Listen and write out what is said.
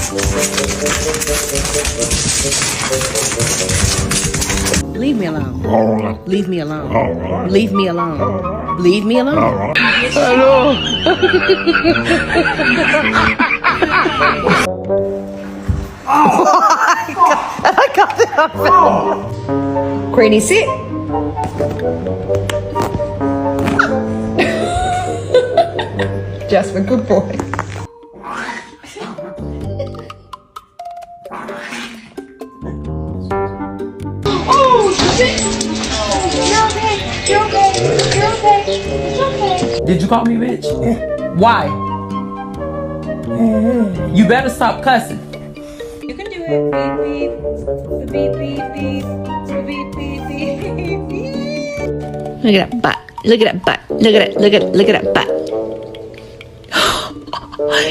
Leave me alone. Leave me alone. Leave me alone. Leave me alone. I got it up. Queenie, sit. Jasper, good boy. Did you call me bitch? Why? You better stop cussing. You can do it. Beep, beep, beep, beep, beep, beep, beep, beep, beep. Look at that butt. Look at that butt. Look at it. Look at it. Look at that butt.